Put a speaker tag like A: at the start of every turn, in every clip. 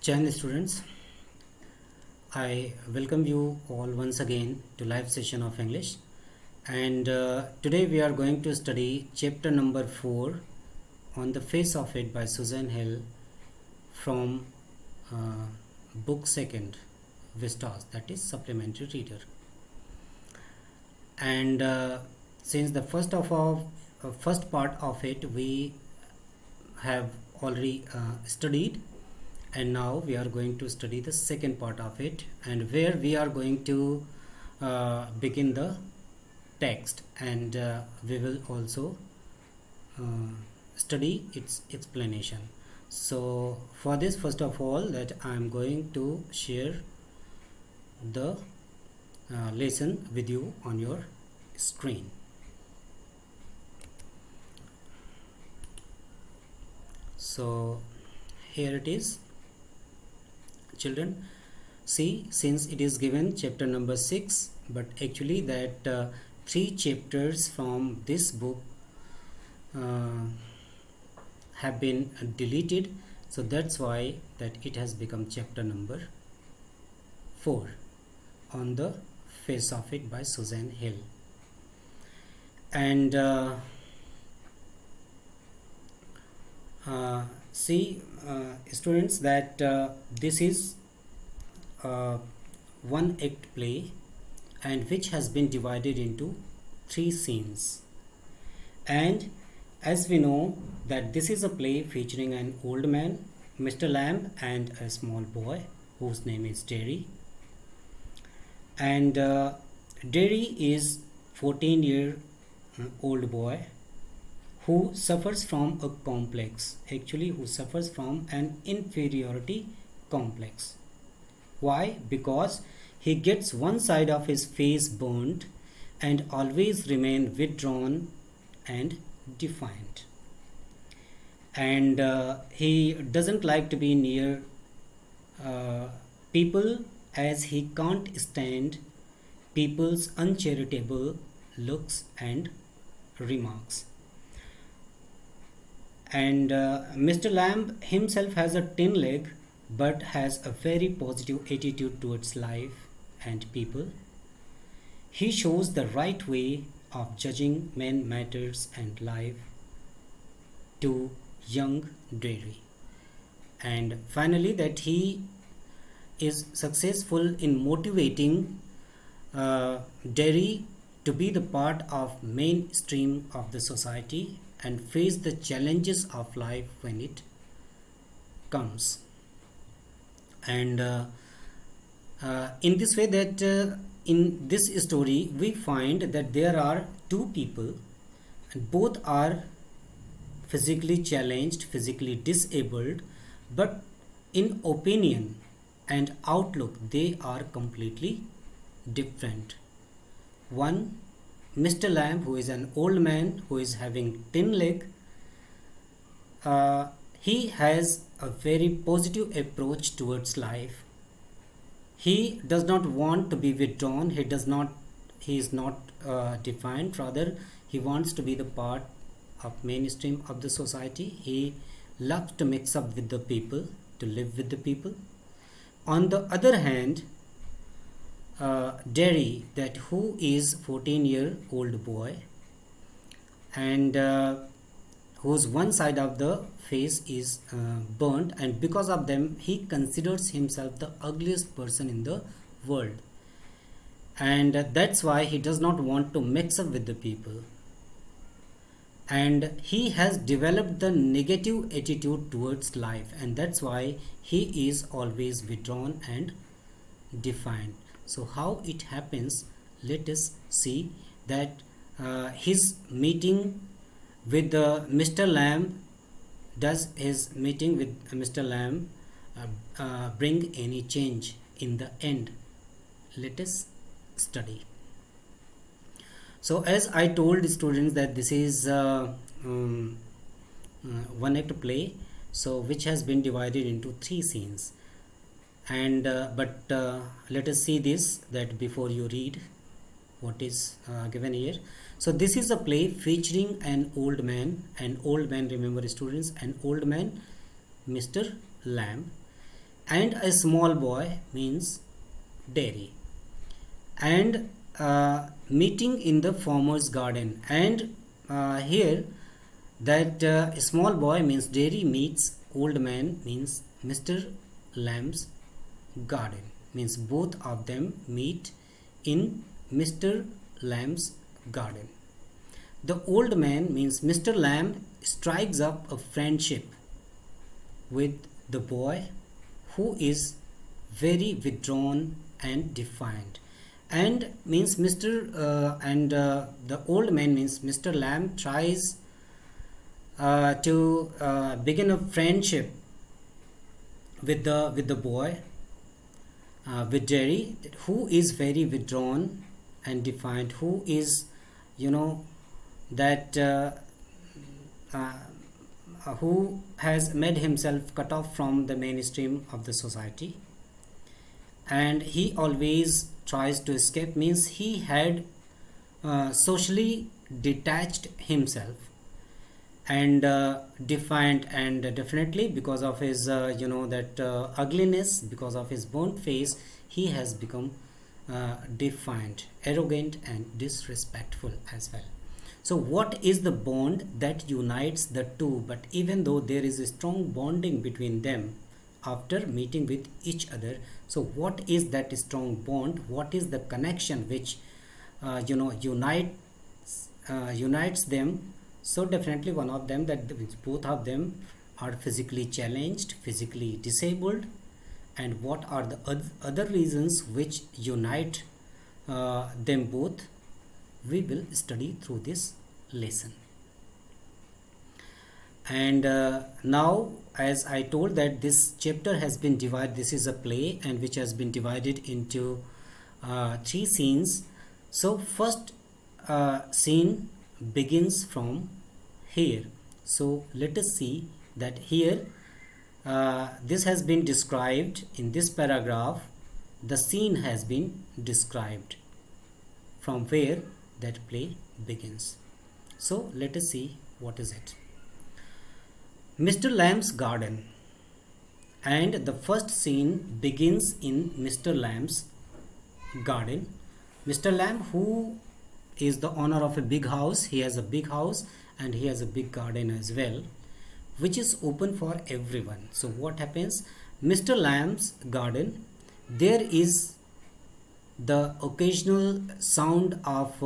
A: Chan students, I welcome you all once again to live session of English, and today we are going to study chapter number 4 on the face of it by Susan Hill from book second Vistas, that is supplementary reader. And since the first part of it we have already studied, and now we are going to study the second part of it, and where we are going to begin the text, and we will also study its explanation. So for this, first of all, that I am going to share the lesson with you on your screen. So here it is, children. See, since it is given chapter number 6, but actually that 3 chapters from this book have been deleted, so that's why that it has become chapter number 4 on the face of it by Susan Hill. And see, students, that this is one act play, and which has been divided into 3 scenes. And as we know that this is a play featuring an old man, Mr. Lamb, and a small boy whose name is Derry. And Derry is 14-year-old boy who suffers from a complex, who suffers from an inferiority complex. Why? Because he gets one side of his face burnt and always remain withdrawn and defiant. And he doesn't like to be near people, as he can't stand people's uncharitable looks and remarks. And Mr. Lamb himself has a tin leg, but has a very positive attitude towards life and people. He shows the right way of judging men, matters, and life to young Derry. And finally, that he is successful in motivating Derry to be the part of mainstream of the society and face the challenges of life when it comes. And in this way, that in this story we find that there are 2 people, and both are physically challenged, physically disabled, but in opinion and outlook they are completely different. One, Mr. Lamb, who is an old man who is having tin leg, he has a very positive approach towards life. He does not want to be withdrawn. He is not defined. Rather, he wants to be the part of mainstream of the society. He loves to mix up with the people, to live with the people. On the other hand, Derry, that who is 14-year-old boy, and whose one side of the face is burnt, and because of them he considers himself the ugliest person in the world, and that's why he does not want to mix up with the people, and he has developed the negative attitude towards life, and that's why he is always withdrawn and defiant. So how it happens, let us see that his meeting with Mr. Lamb, does his meeting with Mr. Lamb bring any change in the end? Let us study. So as I told students that this is one act play, so which has been divided into 3 scenes, and but let us see this, that before you read what is given here. So this is a play featuring an old man, remember students, an old man, Mr. Lamb, and a small boy means dairy, and meeting in the farmer's garden. And here that small boy means dairy meets old man means Mr. Lamb's garden, means both of them meet in Mr. Lamb's garden. The old man means Mr. Lamb strikes up a friendship with the boy who is very withdrawn and defiant. And means the old man means Mr. Lamb tries to begin a friendship with the boy, with Jerry, who is very withdrawn and defiant, who is, you know, that uh, who has made himself cut off from the mainstream of the society, and he always tries to escape, means he had socially detached himself and defiant, and definitely because of his that ugliness, because of his burnt face, he has become defiant, arrogant and disrespectful as well. So what is the bond that unites the two? But even though there is a strong bonding between them after meeting with each other, so what is that strong bond? What is the connection which unites them? So definitely one of them, that both of them are physically challenged, physically disabled. And what are the other reasons which unite them both? We will study through this lesson. And now, as I told, that this chapter has been divided, this is a play, and which has been divided into 3 scenes. So first scene begins from here. So let us see that here this has been described in this paragraph. The scene has been described from where that play begins. So let us see what is it. Mr. Lamb's garden, and the first scene begins in Mr. Lamb's garden. Mr. Lamb, who is the owner of a big house, he has a big house and he has a big garden as well, which is open for everyone. So what happens? Mr. Lamb's garden, there is the occasional sound of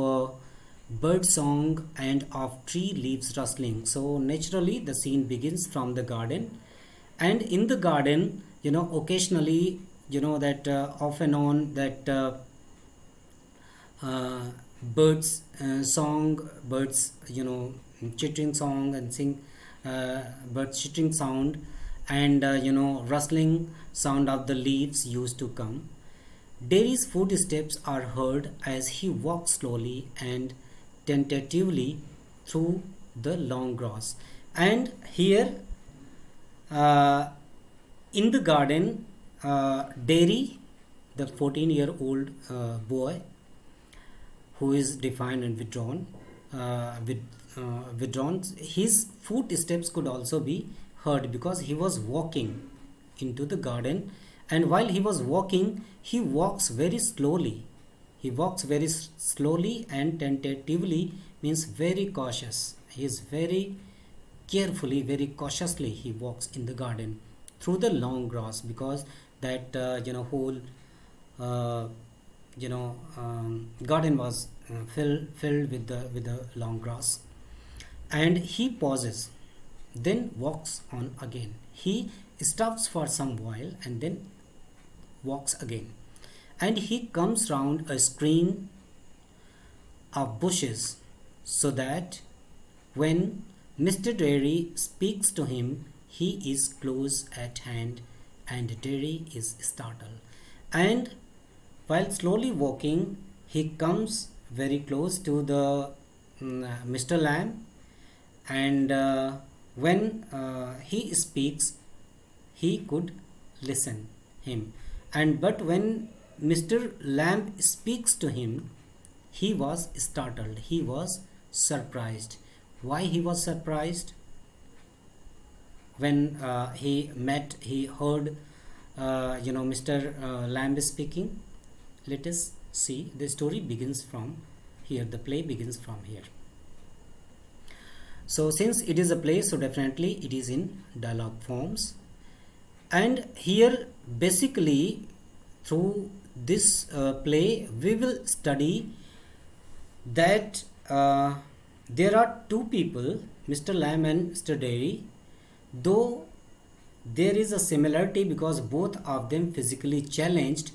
A: bird song and of tree leaves rustling. So naturally the scene begins from the garden, and in the garden, occasionally, that off and on, that birds song, birds chittering song and sing, birds chittering sound, and rustling sound of the leaves used to come. Derry's footsteps are heard as he walks slowly and tentatively through the long grass. And here in the garden, Derry, the 14-year-old boy who is defiant and withdrawn, his footsteps could also be heard because he was walking into the garden, and while he was walking, he walks very slowly. He walks very slowly and tentatively, means very cautious. He is very carefully, very cautiously he walks in the garden through the long grass, because that whole garden was filled with the long grass. And he pauses, then walks on again. He stops for some while and then walks again, and he comes round a screen of bushes, so that when Mr. Derry speaks to him, he is close at hand, and Derry is startled. And while slowly walking, he comes very close to the Mr. Lamb, and when he speaks, he could listen him. And but when Mr. Lamb speaks to him, he was startled. He was surprised. Why he was surprised? When he heard Mr. Lamb is speaking. Let us see. The story begins from here. The play begins from here. So since it is a play, so definitely it is in dialogue forms. And here basically through this play we will study that there are two people, Mr. Lamb and Mr. Dairy, though there is a similarity because both of them physically challenged,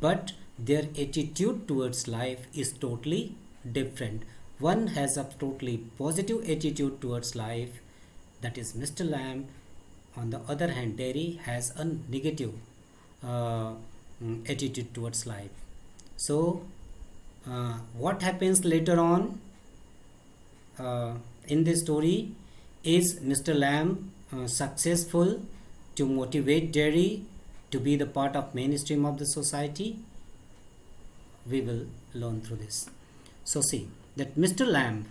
A: but their attitude towards life is totally different. One has a totally positive attitude towards life, that is Mr. Lamb. On the other hand, Dairy has a negative attitude towards life. So what happens later on in this story is Mr. Lamb successful to motivate Dairy to be the part of mainstream of the society. We will learn through this. So see that Mr. Lamb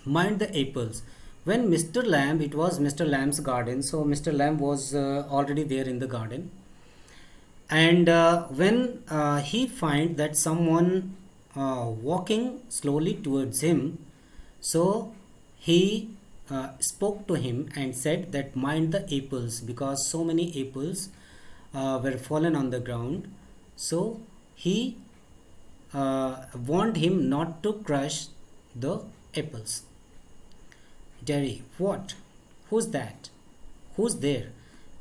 A: mind the apples. When Mr. Lamb, it was Mr. Lamb's garden, so Mr. Lamb was already there in the garden, and when he find that someone walking slowly towards him, so he spoke to him and said that mind the apples, because so many apples were fallen on the ground. So he warned him not to crush the apples. Dairy, what? Who's that? Who's there?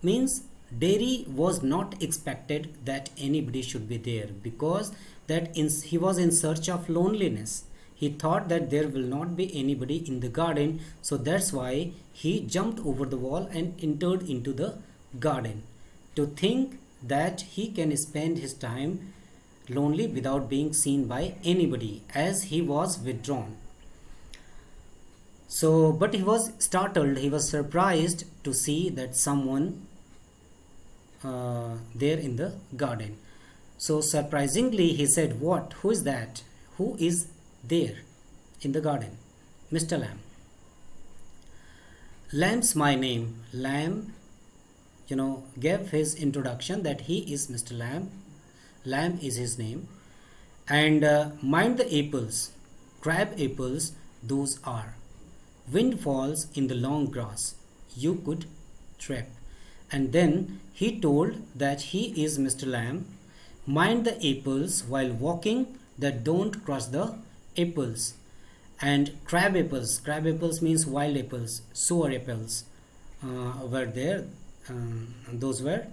A: Means Dairy was not expected that anybody should be there, because he was in search of loneliness. He thought that there will not be anybody in the garden, so that's why he jumped over the wall and entered into the garden to think that he can spend his time lonely without being seen by anybody, as he was withdrawn. So, but he was startled, he was surprised to see that someone there in the garden. So surprisingly he said, what? Who is that? Who is there in the garden? Mr. Lamb. Lamb's my name. Lamb, gave his introduction that he is Mr. Lamb. Lamb is his name. And mind the apples, crab apples, those are. Wind falls in the long grass, you could trip. And then he told that he is Mr. Lamb. Mind the apples while walking, that don't crush the apples. And crab apples means wild apples, sour apples were there, those were.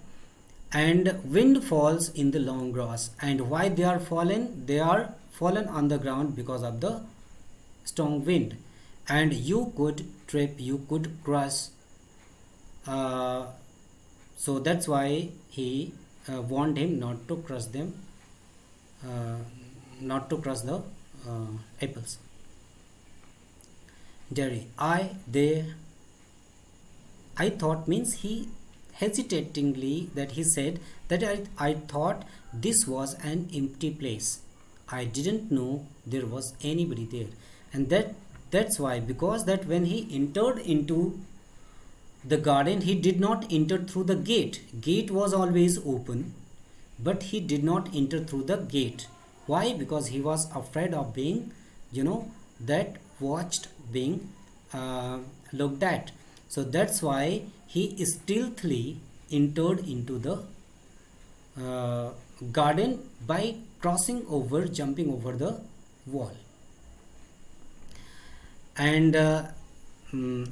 A: And wind falls in the long grass. And why they are fallen? They are fallen on the ground because of the strong wind. And you could trip, you could crush. So that's why he warned him not to crush them, not to crush the apples. Dairy, I thought means he hesitatingly that he said that I thought this was an empty place. I didn't know there was anybody there. And that's why, because that when he entered into the garden, he did not enter through the gate. Gate was always open, but he did not enter through the gate. Why? Because he was afraid of being, that watched, being looked at. So that's why he stealthily entered into the garden by jumping over the wall. And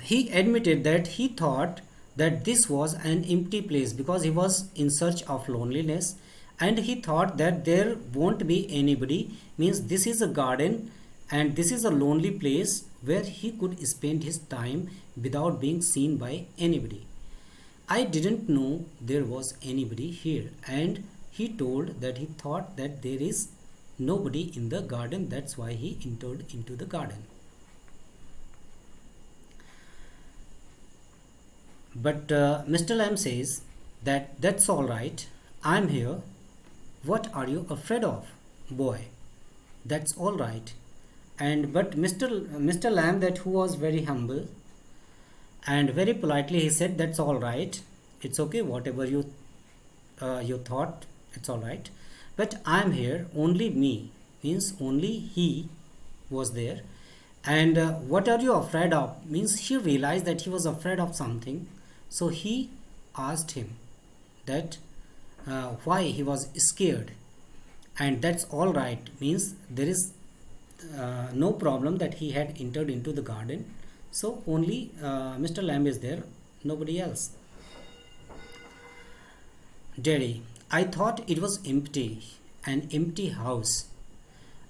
A: he admitted that he thought that this was an empty place because he was in search of loneliness, and he thought that there won't be anybody, means this is a garden and this is a lonely place where he could spend his time without being seen by anybody. I didn't know there was anybody here, and he told that he thought that there is nobody in the garden, that's why he entered into the garden. But Mr. Lamb says that that's all right, I'm here. What are you afraid of, boy? That's all right. And but Mr. Lamb, that who was very humble and very politely, he said that's all right, it's okay, whatever you you thought it's all right, but I'm here, only me, means only he was there. And what are you afraid of, means he realized that he was afraid of something. So he asked him that why he was scared. And that's all right, means there is no problem that he had entered into the garden. So only Mr. Lamb is there, nobody else. Daddy, I thought it was empty, an empty house.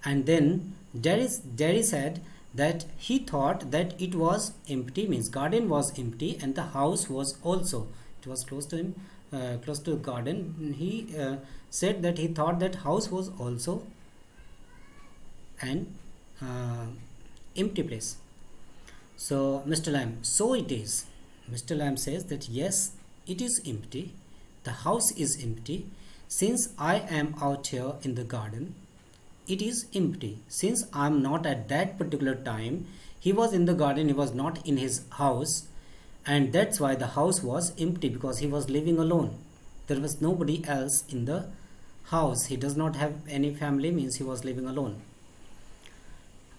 A: And then daddy said that he thought that it was empty, means garden was empty, and the house was also, it was close to him, close to the garden. He said that he thought that house was also an empty place. So Mr. Lamb, so it is. Mr. Lamb says that yes, it is empty, the house is empty. Since I am out here in the garden, it is empty. Since I am not at that particular time, he was in the garden, he was not in his house, and that's why the house was empty, because he was living alone. There was nobody else in the house. He does not have any family, means he was living alone.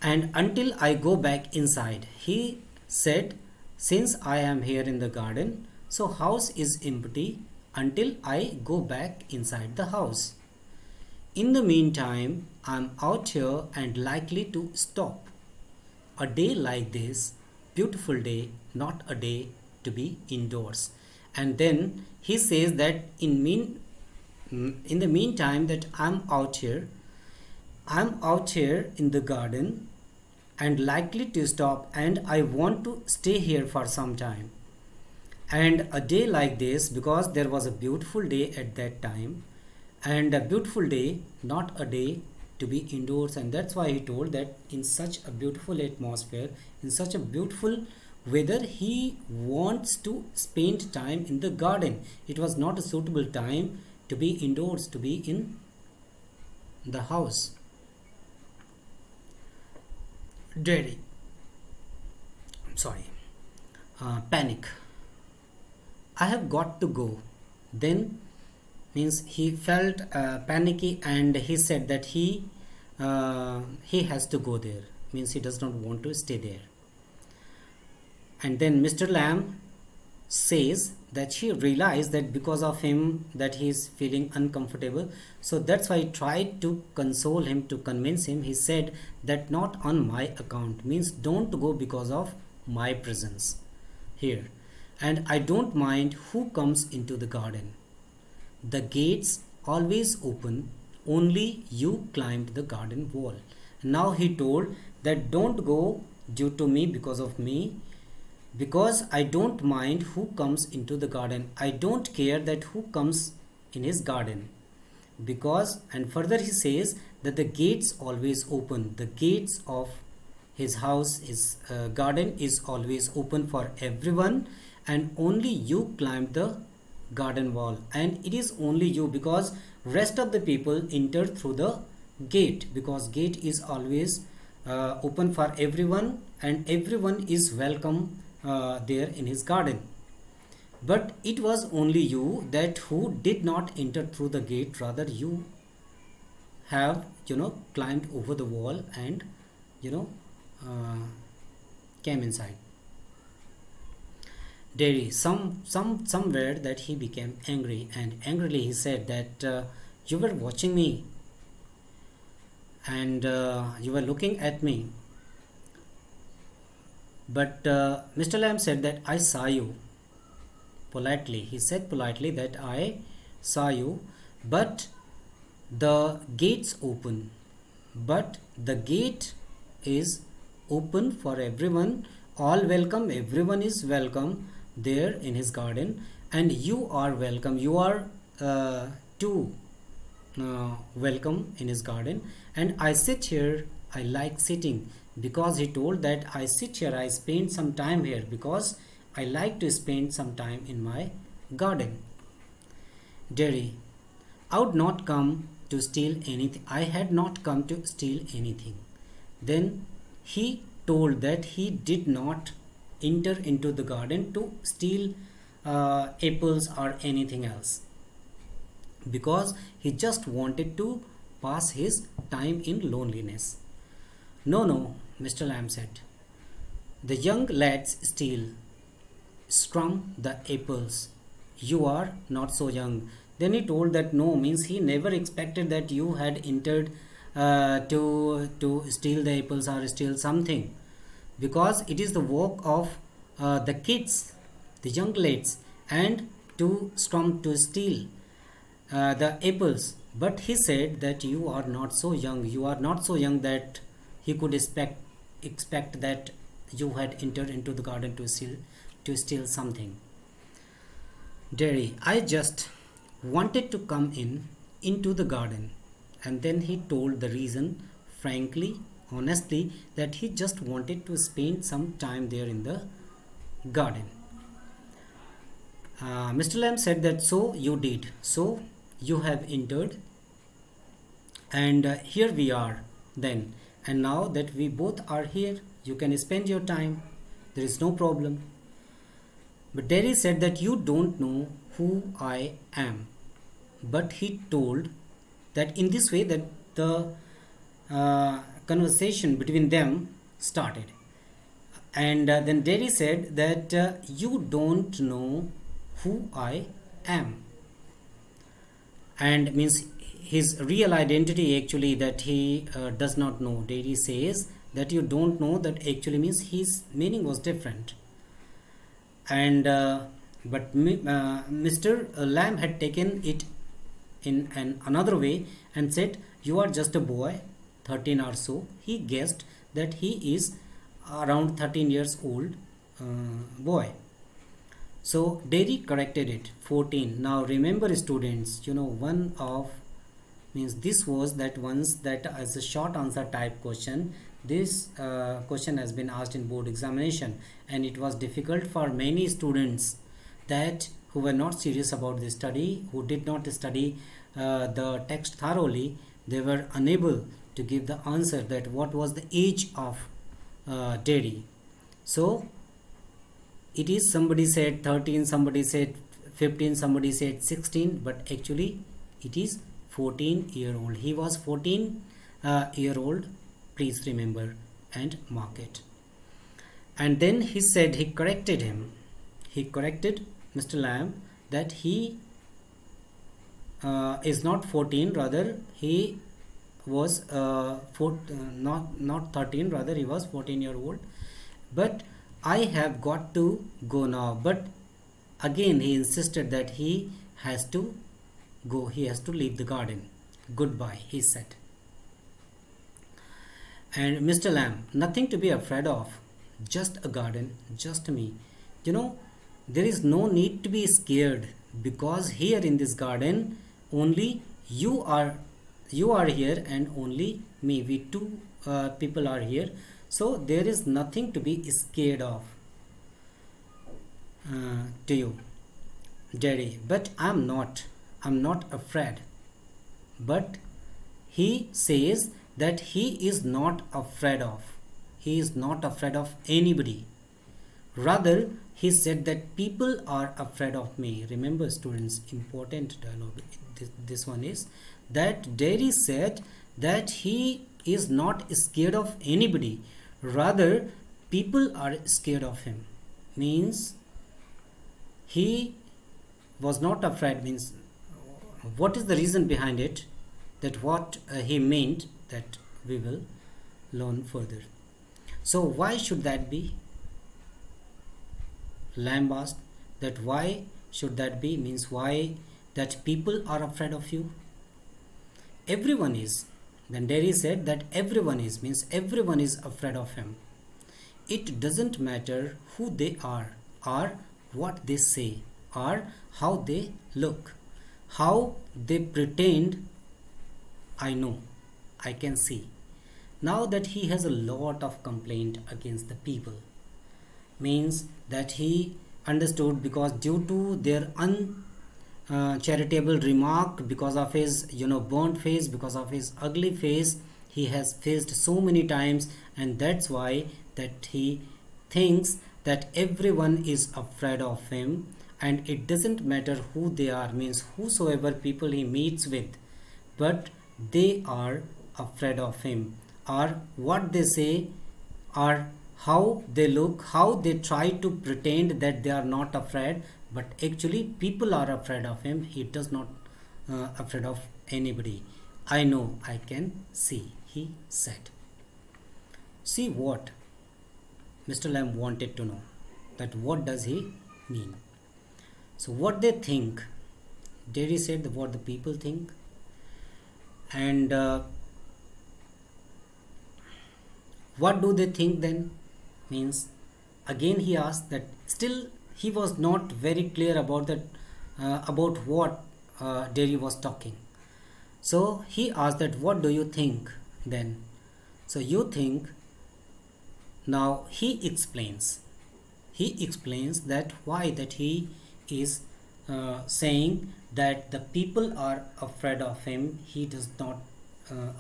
A: And until I go back inside, he said, since I am here in the garden, so house is empty until I go back inside the house. In the meantime, I'm out here and likely to stop. A day like this, beautiful day, not a day to be indoors. And then he says that in the meantime that I'm out here in the garden and likely to stop, and I want to stay here for some time. And a day like this, because there was a beautiful day at that time, and a beautiful day, not a day to be indoors. And that's why he told that in such a beautiful atmosphere, in such a beautiful weather, he wants to spend time in the garden. It was not a suitable time to be indoors, to be in the house. Daddy, sorry, panic. I have got to go. Then, means he felt panicky, and he said that he has to go there, means he does not want to stay there. And then Mr. Lamb says that he realized that because of him that he is feeling uncomfortable. So that's why he tried to console him, to convince him. He said that not on my account, means don't go because of my presence here, and I don't mind who comes into the garden. The gates always open, only you climbed the garden wall. Now he told that don't go due to me, because of me, because I don't mind who comes into the garden. I don't care that who comes in his garden. Because, and further he says that the gates always open. The gates of his house, his garden is always open for everyone, and only you climbed the garden wall. And it is only you, because rest of the people enter through the gate, because gate is always open for everyone, and everyone is welcome there in his garden. But it was only you that who did not enter through the gate, rather you have climbed over the wall and came inside. Daddy, somewhere that he became angry, and angrily he said that you were watching me, and you were looking at me. But Mr. Lamb said that I saw you. Politely, he said politely that I saw you, but the gates open. But the gate is open for everyone, all welcome, everyone is welcome there in his garden, and you are welcome, you are too welcome in his garden. And I sit here, I like sitting, because he told that I sit here, I spend some time here, because I like to spend some time in my garden. Daddy, I would not come to steal anything. I had not come to steal anything. Then he told that he did not enter into the garden to steal apples or anything else. because he just wanted to pass his time in loneliness. No, no, Mr. Lamb said. The young lads still strum the apples. You are not so young. Then he told that no means he never expected that you had entered to steal the apples or steal something, because it is the work of the kids, the young lads, and to strum to steal the apples. But he said that you are not so young. You are not so young that he could expect that you had entered into the garden to steal something. Derry, I just wanted to come into the garden. And then he told the reason, frankly, honestly, that he just wanted to spend some time there in the garden. Mr. Lamb said that so you did. So you have entered, and here we are then. And now that we both are here, you can spend your time. There is no problem. But Derry said that you don't know who I am. But he told that in this way that the conversation between them started. And then Derry said that you don't know who I am. And means his real identity actually that he does not know. Derry says that you don't know, that actually means his meaning was different. And but Mr. Lamb had taken it in another way and said you are just a boy, 13 or so. He guessed that he is around 13 years old boy. So Derry corrected it, 14. Now remember students, one of means this was that once that as a short answer type question. This question has been asked in board examination, and it was difficult for many students that who were not serious about the study, who did not study the text thoroughly. They were unable to give the answer that what was the age of Derry. So it is, somebody said 13, somebody said 15, somebody said 16, but actually it is 14-year-old. He was 14-year-old. Please remember and mark it. And then he said, he corrected him. He corrected Mr. Lamb that he is not 14, rather he was not 13, rather he was 14-year-old. But I have got to go now. But again he insisted that he has to go, he has to leave the garden. Goodbye, he said. And Mr. Lamb, nothing to be afraid of, just a garden, just me. There is no need to be scared, because here in this garden only you are here and only me. We two people are here, so there is nothing to be scared of to you, Daddy. But I'm not afraid. But he says that he is not afraid of. He is not afraid of anybody. Rather, he said that people are afraid of me. Remember, students, important dialogue. This one is that Derry said that he is not scared of anybody. Rather, people are scared of him. Means he was not afraid. Means what is the reason behind it? That what he meant, that we will learn further. So why should that be? Lamb asked that why should that be, means why that people are afraid of you? Everyone is. Then Derry said that everyone is, means everyone is afraid of him. It doesn't matter who they are, or what they say, or how they look, how they pretend. I know, I can see. Now that he has a lot of complaint against the people, means that he understood, because due to their uncharitable remark, because of his burnt face, because of his ugly face, he has faced so many times, and that's why that he thinks that everyone is afraid of him, and it doesn't matter who they are, means whosoever people he meets with, but they are afraid of him, or what they say, or how they look, how they try to pretend that they are not afraid, but actually people are afraid of him. He does not afraid of anybody. I know, I can see, he said. See what Mr. Lamb wanted to know, that what does he mean. So what they think, Derry said that what the people think, and what do they think then, means again he asked that. Still he was not very clear about that, about what Derry was talking. So he asked that what do you think then. So you think. Now he explains that why that he is saying that the people are afraid of him. He does not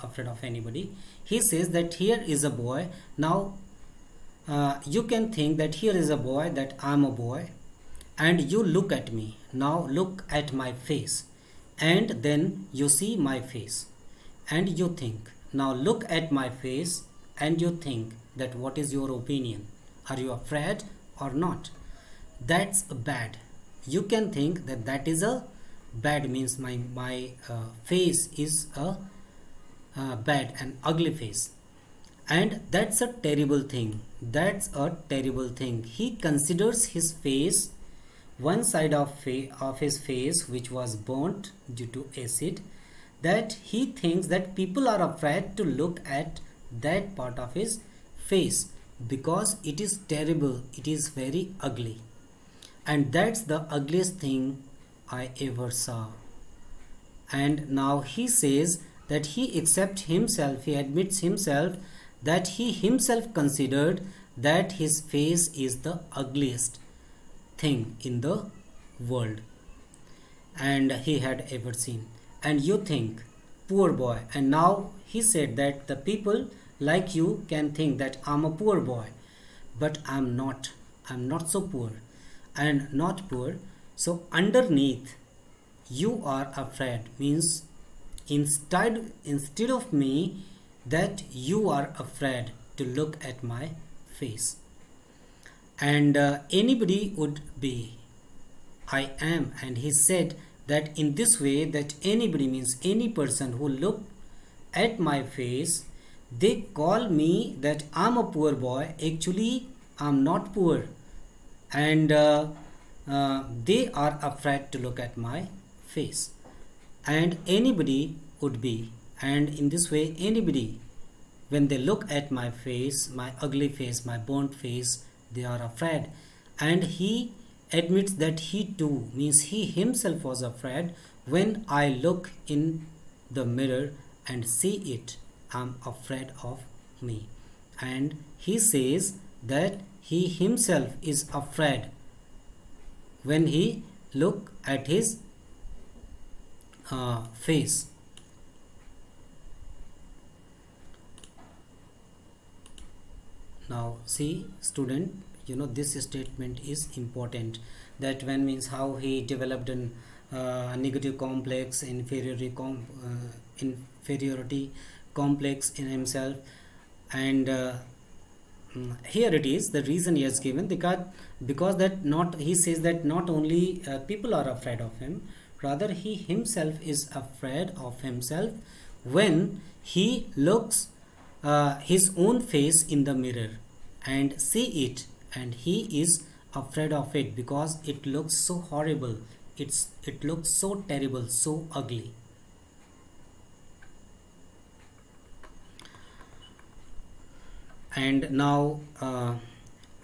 A: afraid of anybody. He says that here is a boy. Now you can think that here is a boy, that I'm a boy, and you look at me. Now look at my face, and then you see my face, and you think. Now look at my face, and you think that what is your opinion. Are you afraid or not? That's bad. You can think that that is a bad, means my face is a bad and ugly face, and that's a terrible thing. That's a terrible thing. He considers his face, one side of his face which was burnt due to acid, that he thinks that people are afraid to look at that part of his face because it is terrible, it is very ugly, and that's the ugliest thing I ever saw. And now he says that he accepts himself, he admits himself that he himself considered that his face is the ugliest thing in the world and he had ever seen. And you think, poor boy. And now he said that the people like you can think that I'm a poor boy, but I'm not so poor, and not poor. So underneath you are afraid, means instead of me, that you are afraid to look at my face. And anybody would be, I am. And he said that in this way, that anybody means any person who look at my face, they call me that I'm a poor boy. Actually I'm not poor, and they are afraid to look at my face. And anybody would be, and in this way anybody, when they look at my face, my ugly face, my burnt face, they are afraid. And he admits that he too, means he himself was afraid. When I look in the mirror and see it, I'm afraid of me. And he says that he himself is afraid when he look at his face. Now see student, this statement is important, that when means how he developed an negative complex, inferiority complex in himself. And here it is the reason he has given, because that not, he says that not only people are afraid of him, rather he himself is afraid of himself when he looks his own face in the mirror and see it, and he is afraid of it because it looks so horrible, it looks so terrible, so ugly. And now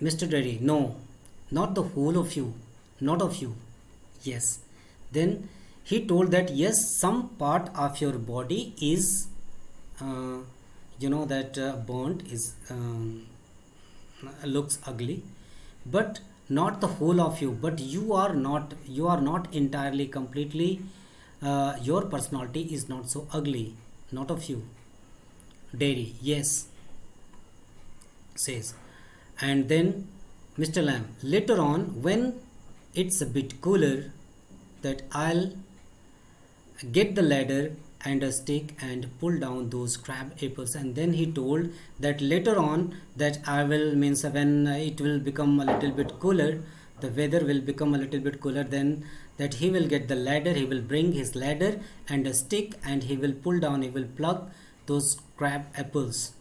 A: Mr. Derry, no, not the whole of you, not of you. Yes. Then he told that yes, some part of your body is burnt, is looks ugly, but not the whole of you. But you are not entirely, completely, your personality is not so ugly, not of you. Derry, yes, says. And then Mr. Lamb, later on, when it's a bit cooler, that I'll get the ladder and a stick and pull down those crab apples. And then he told that later on, that I will means when it will become a little bit cooler, the weather will become a little bit cooler, then that he will get the ladder, he will bring his ladder and a stick, and he will pull down, he will pluck those crab apples,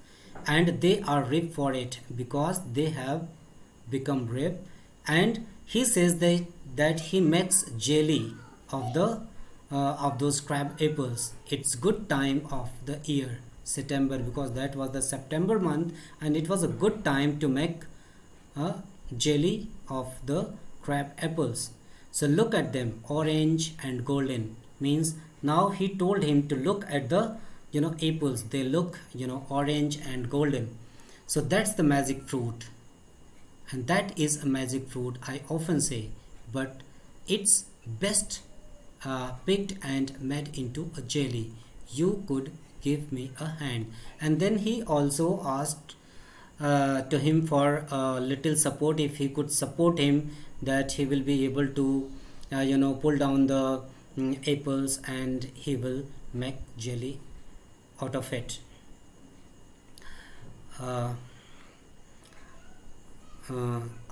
A: and they are ripe for it because they have become ripe. And he says that he makes jelly of the of those crab apples. It's good time of the year, September, because that was the September month, and it was a good time to make a jelly of the crab apples. So look at them, orange and golden, means now he told him to look at the apples, they look orange and golden. So that's the magic fruit, and that is a magic fruit, I often say, but it's best picked and made into a jelly. You could give me a hand. And then he also asked to him for a little support, if he could support him, that he will be able to pull down the apples, and he will make jelly out of it. uh,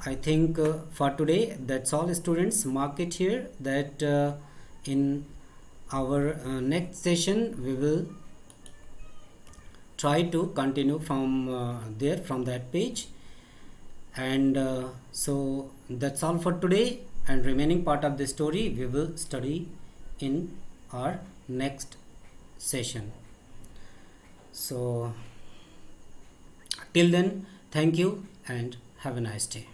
A: I think for today that's all, students. Mark it here, that in our next session we will try to continue from there, from that page. And so that's all for today, and remaining part of the story we will study in our next session. So till then, thank you and have a nice day.